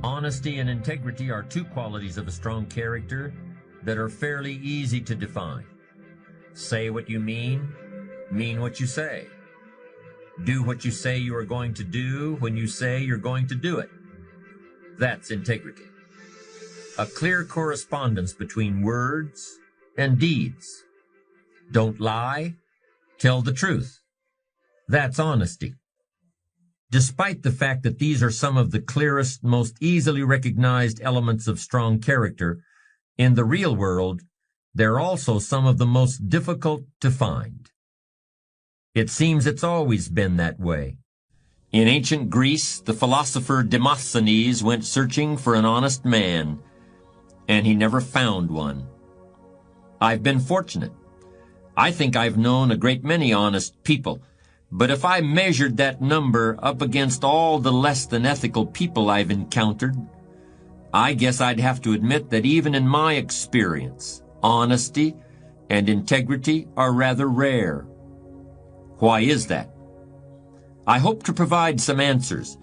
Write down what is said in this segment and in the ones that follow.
Honesty and integrity are two qualities of a strong character that are fairly easy to define. Say what you mean what you say. Do what you say you are going to do when you say you're going to do it. That's integrity. A clear correspondence between words and deeds. Don't lie, tell the truth. That's honesty. Despite the fact that these are some of the clearest, most easily recognized elements of strong character, in the real world, they're also some of the most difficult to find. It seems it's always been that way. In ancient Greece, the philosopher Demosthenes went searching for an honest man, and he never found one. I've been fortunate. I think I've known a great many honest people, but if I measured that number up against all the less than ethical people I've encountered, I guess I'd have to admit that even in my experience, honesty and integrity are rather rare. Why is that? I hope to provide some answers.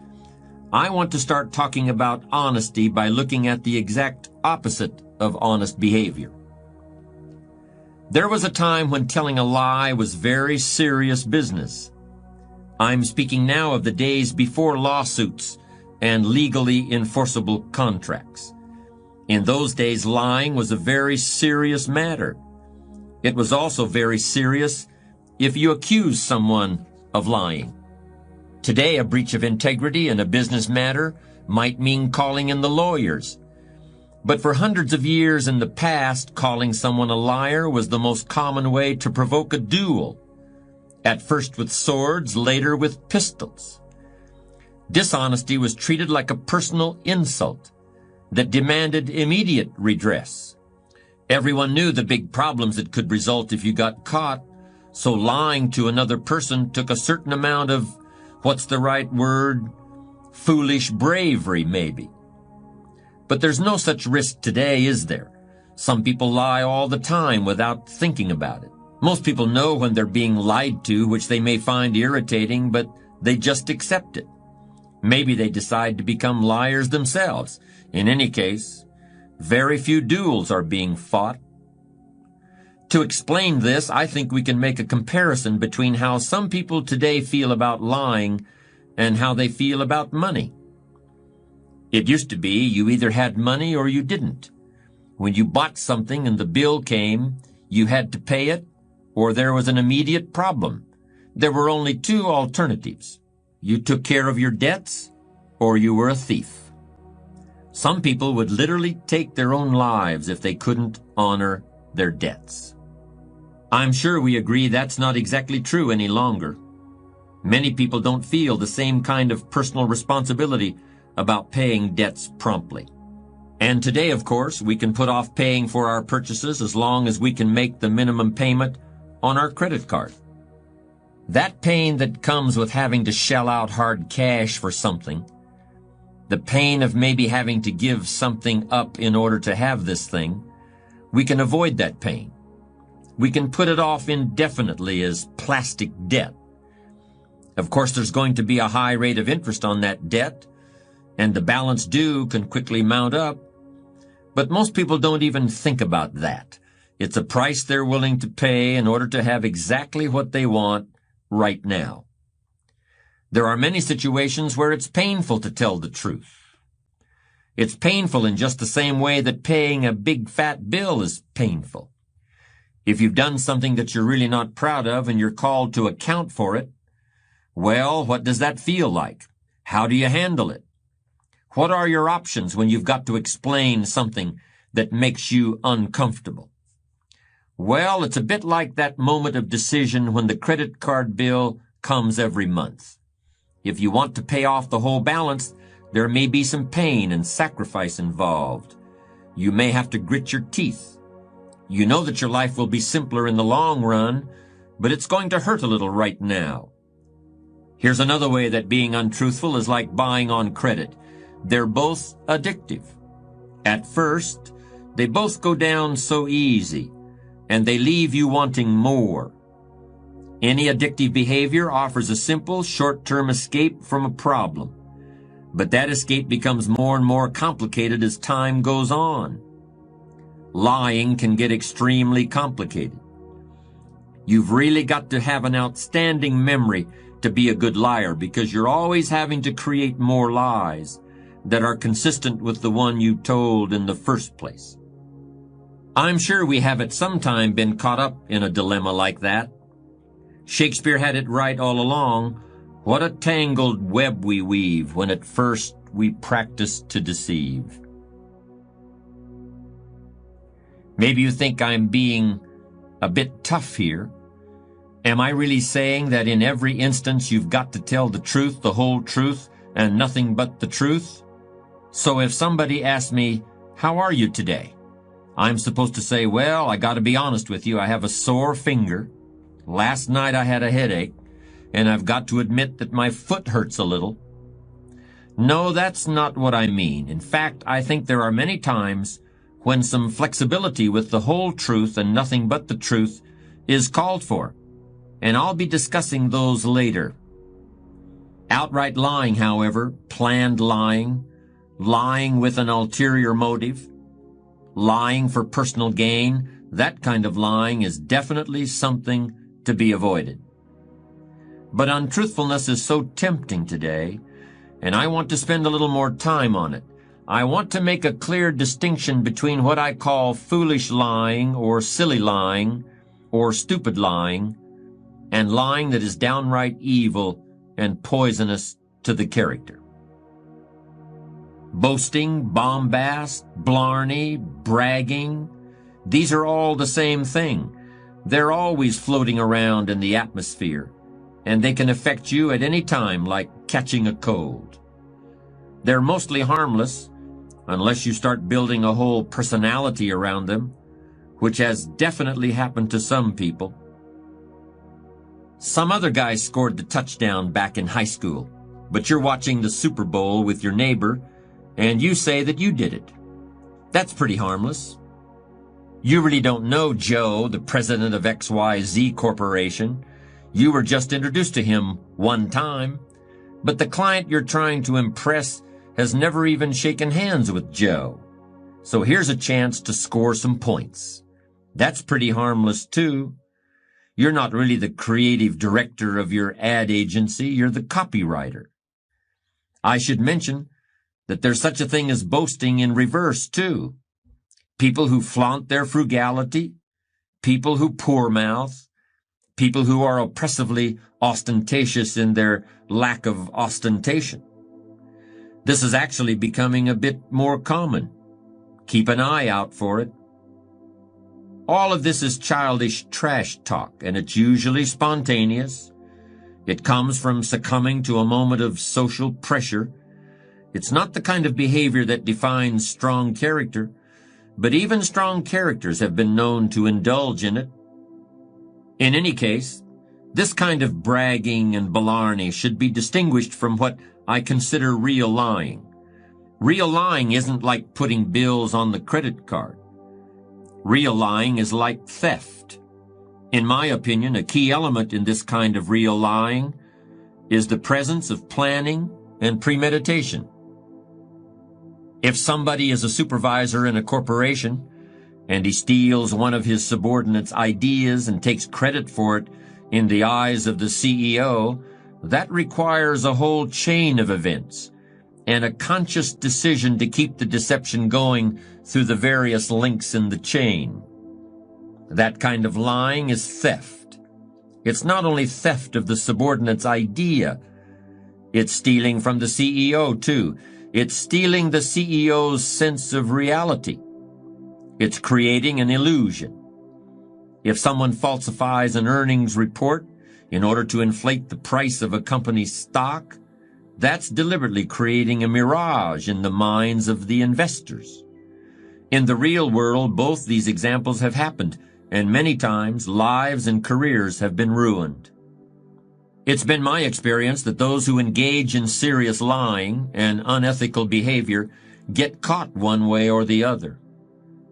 I want to start talking about honesty by looking at the exact opposite of honest behavior. There was a time when telling a lie was very serious business. I'm speaking now of the days before lawsuits and legally enforceable contracts. In those days, lying was a very serious matter. It was also very serious if you accused someone of lying. Today, a breach of integrity in a business matter might mean calling in the lawyers. But for hundreds of years in the past, calling someone a liar was the most common way to provoke a duel. At first with swords, later with pistols. Dishonesty was treated like a personal insult that demanded immediate redress. Everyone knew the big problems that could result if you got caught, so lying to another person took a certain amount of, what's the right word, foolish bravery maybe. But there's no such risk today, is there? Some people lie all the time without thinking about it. Most people know when they're being lied to, which they may find irritating, but they just accept it. Maybe they decide to become liars themselves. In any case, very few duels are being fought. To explain this, I think we can make a comparison between how some people today feel about lying and how they feel about money. It used to be you either had money or you didn't. When you bought something and the bill came, you had to pay it, or there was an immediate problem. There were only two alternatives. You took care of your debts, or you were a thief. Some people would literally take their own lives if they couldn't honor their debts. I'm sure we agree that's not exactly true any longer. Many people don't feel the same kind of personal responsibility about paying debts promptly. And today, of course, we can put off paying for our purchases as long as we can make the minimum payment on our credit card. That pain that comes with having to shell out hard cash for something, the pain of maybe having to give something up in order to have this thing, we can avoid that pain. We can put it off indefinitely as plastic debt. Of course, there's going to be a high rate of interest on that debt, and the balance due can quickly mount up. But most people don't even think about that. It's a price they're willing to pay in order to have exactly what they want right now. There are many situations where it's painful to tell the truth. It's painful in just the same way that paying a big fat bill is painful. If you've done something that you're really not proud of and you're called to account for it, well, what does that feel like? How do you handle it? What are your options when you've got to explain something that makes you uncomfortable? Well, it's a bit like that moment of decision when the credit card bill comes every month. If you want to pay off the whole balance, there may be some pain and sacrifice involved. You may have to grit your teeth. You know that your life will be simpler in the long run, but it's going to hurt a little right now. Here's another way that being untruthful is like buying on credit. They're both addictive. At first, they both go down so easy, and they leave you wanting more. Any addictive behavior offers a simple, short-term escape from a problem. But that escape becomes more and more complicated as time goes on. Lying can get extremely complicated. You've really got to have an outstanding memory to be a good liar, because you're always having to create more lies that are consistent with the one you told in the first place. I'm sure we have at some time been caught up in a dilemma like that. Shakespeare had it right all along. What a tangled web we weave when at first we practice to deceive. Maybe you think I'm being a bit tough here. Am I really saying that in every instance you've got to tell the truth, the whole truth, and nothing but the truth? So if somebody asks me, "How are you today?" I'm supposed to say, "Well, I gotta be honest with you, I have a sore finger. Last night I had a headache, and I've got to admit that my foot hurts a little." No, that's not what I mean. In fact, I think there are many times when some flexibility with the whole truth and nothing but the truth is called for, and I'll be discussing those later. Outright lying, however, planned lying, lying with an ulterior motive, lying for personal gain, that kind of lying is definitely something to be avoided. But untruthfulness is so tempting today, and I want to spend a little more time on it. I want to make a clear distinction between what I call foolish lying or silly lying or stupid lying and lying that is downright evil and poisonous to the character. Boasting, bombast, blarney, bragging, these are all the same thing. They're always floating around in the atmosphere, and they can affect you at any time like catching a cold. They're mostly harmless, unless you start building a whole personality around them, which has definitely happened to some people. Some other guy scored the touchdown back in high school, but you're watching the Super Bowl with your neighbor, and you say that you did it. That's pretty harmless. You really don't know Joe, the president of XYZ Corporation. You were just introduced to him one time, but the client you're trying to impress has never even shaken hands with Joe. So here's a chance to score some points. That's pretty harmless too. You're not really the creative director of your ad agency, you're the copywriter. I should mention that there's such a thing as boasting in reverse too. People who flaunt their frugality, people who poor-mouth, people who are oppressively ostentatious in their lack of ostentation. This is actually becoming a bit more common. Keep an eye out for it. All of this is childish trash talk, and it's usually spontaneous. It comes from succumbing to a moment of social pressure. It's not the kind of behavior that defines strong character, but even strong characters have been known to indulge in it. In any case, this kind of bragging and blarney should be distinguished from what I consider real lying. Real lying isn't like putting bills on the credit card. Real lying is like theft. In my opinion, a key element in this kind of real lying is the presence of planning and premeditation. If somebody is a supervisor in a corporation and he steals one of his subordinates' ideas and takes credit for it in the eyes of the CEO, that requires a whole chain of events and a conscious decision to keep the deception going through the various links in the chain. That kind of lying is theft. It's not only theft of the subordinate's idea, it's stealing from the CEO too. It's stealing the CEO's sense of reality. It's creating an illusion. If someone falsifies an earnings report in order to inflate the price of a company's stock, that's deliberately creating a mirage in the minds of the investors. In the real world, both these examples have happened, and many times lives and careers have been ruined. It's been my experience that those who engage in serious lying and unethical behavior get caught one way or the other.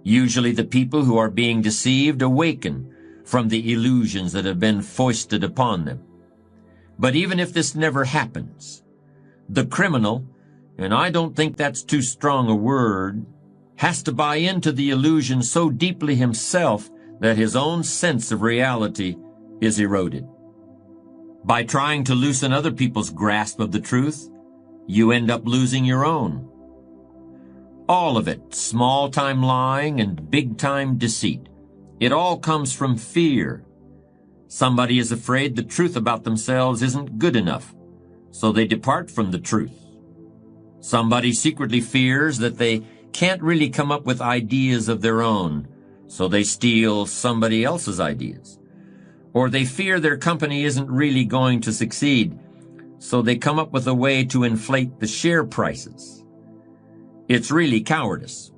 Usually the people who are being deceived awaken from the illusions that have been foisted upon them. But even if this never happens, the criminal and I don't think that's too strong a word, has to buy into the illusion so deeply himself that his own sense of reality is eroded. By trying to loosen other people's grasp of the truth, you end up losing your own. All of it, small-time lying and big-time deceit, it all comes from fear. Somebody is afraid the truth about themselves isn't good enough, so they depart from the truth. Somebody secretly fears that they can't really come up with ideas of their own, so they steal somebody else's ideas. Or they fear their company isn't really going to succeed, so they come up with a way to inflate the share prices. It's really cowardice.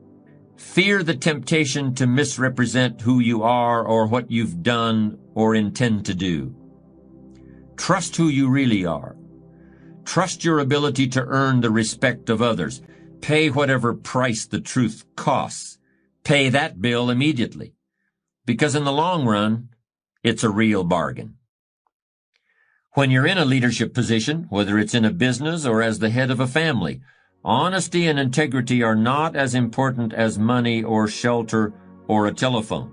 Fear the temptation to misrepresent who you are or what you've done or intend to do. Trust who you really are. Trust your ability to earn the respect of others. Pay whatever price the truth costs. Pay that bill immediately. Because in the long run, it's a real bargain. When you're in a leadership position, whether it's in a business or as the head of a family, honesty and integrity are not as important as money or shelter or a telephone.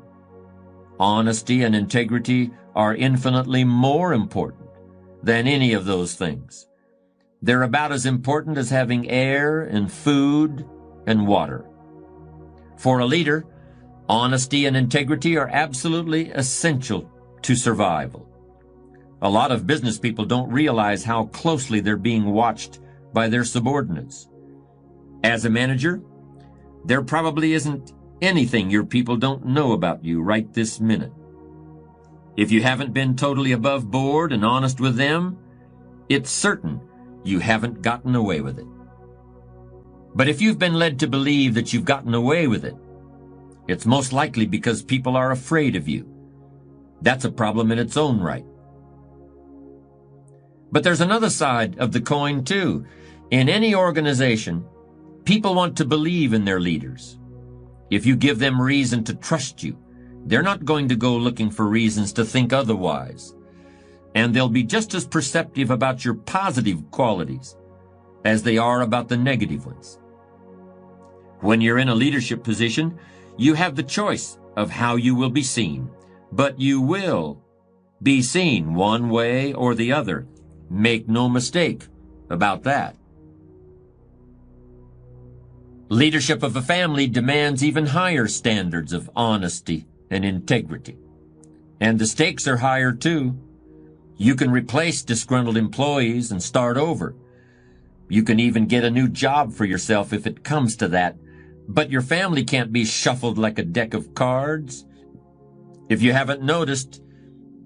Honesty and integrity are infinitely more important than any of those things. They're about as important as having air and food and water. For a leader, honesty and integrity are absolutely essential to survival. A lot of business people don't realize how closely they're being watched by their subordinates. As a manager, there probably isn't anything your people don't know about you right this minute. If you haven't been totally above board and honest with them, it's certain you haven't gotten away with it. But if you've been led to believe that you've gotten away with it, it's most likely because people are afraid of you. That's a problem in its own right. But there's another side of the coin too. In any organization, people want to believe in their leaders. If you give them reason to trust you, they're not going to go looking for reasons to think otherwise. And they'll be just as perceptive about your positive qualities as they are about the negative ones. When you're in a leadership position, you have the choice of how you will be seen, but you will be seen one way or the other. Make no mistake about that. Leadership of a family demands even higher standards of honesty and integrity. And the stakes are higher too. You can replace disgruntled employees and start over. You can even get a new job for yourself if it comes to that. But your family can't be shuffled like a deck of cards. If you haven't noticed,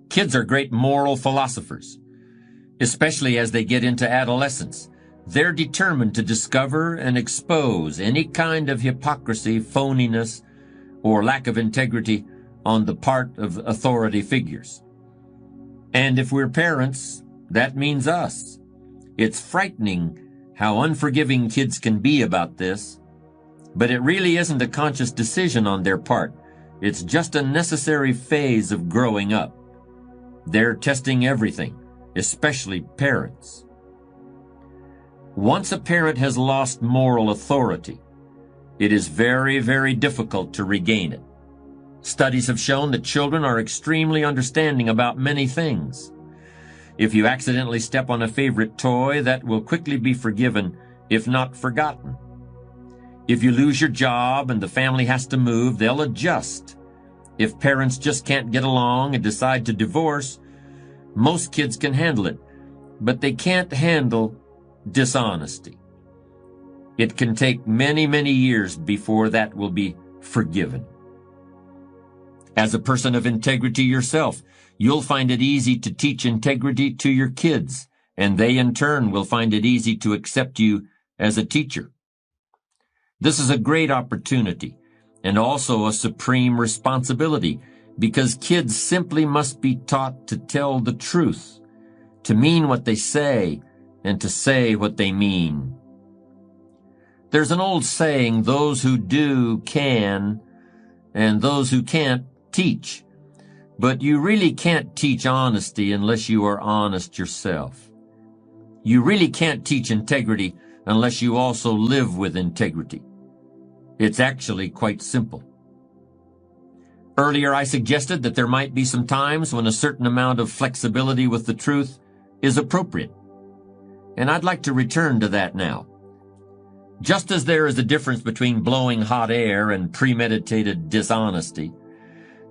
kids are great moral philosophers, especially as they get into adolescence. They're determined to discover and expose any kind of hypocrisy, phoniness, or lack of integrity on the part of authority figures. And if we're parents, that means us. It's frightening how unforgiving kids can be about this, but it really isn't a conscious decision on their part. It's just a necessary phase of growing up. They're testing everything, especially parents. Once a parent has lost moral authority, it is very, very difficult to regain it. Studies have shown that children are extremely understanding about many things. If you accidentally step on a favorite toy, that will quickly be forgiven, if not forgotten. If you lose your job and the family has to move, they'll adjust. If parents just can't get along and decide to divorce, most kids can handle it, but they can't handle dishonesty. It can take many, many years before that will be forgiven. As a person of integrity yourself, you'll find it easy to teach integrity to your kids, and they in turn will find it easy to accept you as a teacher. This is a great opportunity and also a supreme responsibility, because kids simply must be taught to tell the truth, to mean what they say, and to say what they mean. There's an old saying, those who do can, and those who can't teach. But you really can't teach honesty unless you are honest yourself. You really can't teach integrity unless you also live with integrity. It's actually quite simple. Earlier I suggested that there might be some times when a certain amount of flexibility with the truth is appropriate. And I'd like to return to that now. Just as there is a difference between blowing hot air and premeditated dishonesty,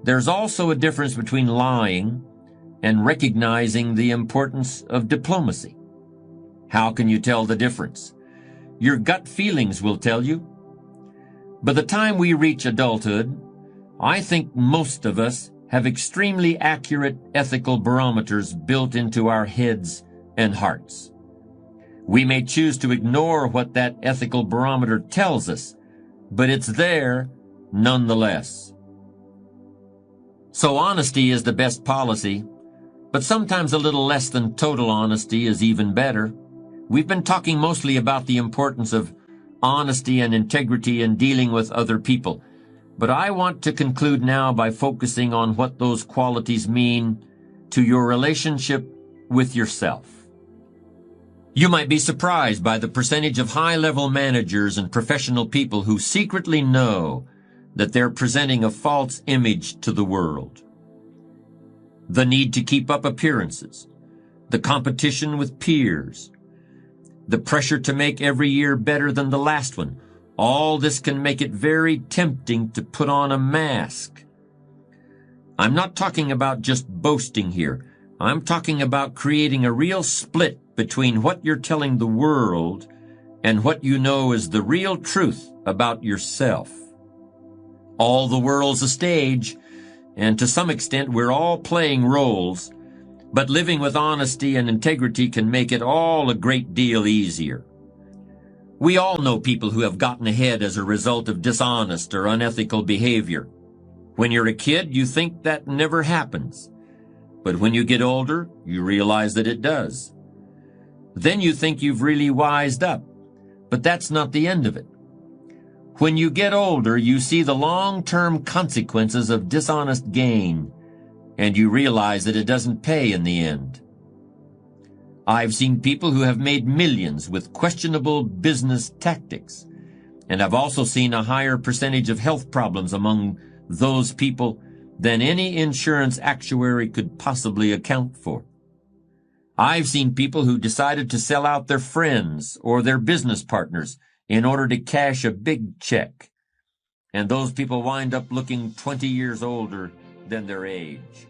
there's also a difference between lying and recognizing the importance of diplomacy. How can you tell the difference? Your gut feelings will tell you. By the time we reach adulthood, I think most of us have extremely accurate ethical barometers built into our heads and hearts. We may choose to ignore what that ethical barometer tells us, but it's there nonetheless. So honesty is the best policy, but sometimes a little less than total honesty is even better. We've been talking mostly about the importance of honesty and integrity in dealing with other people, but I want to conclude now by focusing on what those qualities mean to your relationship with yourself. You might be surprised by the percentage of high-level managers and professional people who secretly know that they're presenting a false image to the world. The need to keep up appearances, the competition with peers, the pressure to make every year better than the last one, all this can make it very tempting to put on a mask. I'm not talking about just boasting here. I'm talking about creating a real split between what you're telling the world and what you know is the real truth about yourself. All the world's a stage, and to some extent we're all playing roles, but living with honesty and integrity can make it all a great deal easier. We all know people who have gotten ahead as a result of dishonest or unethical behavior. When you're a kid, you think that never happens. But when you get older, you realize that it does. Then you think you've really wised up, but that's not the end of it. When you get older, you see the long-term consequences of dishonest gain, and you realize that it doesn't pay in the end. I've seen people who have made millions with questionable business tactics, and I've also seen a higher percentage of health problems among those people than any insurance actuary could possibly account for. I've seen people who decided to sell out their friends or their business partners in order to cash a big check, and those people wind up looking 20 years older than their age.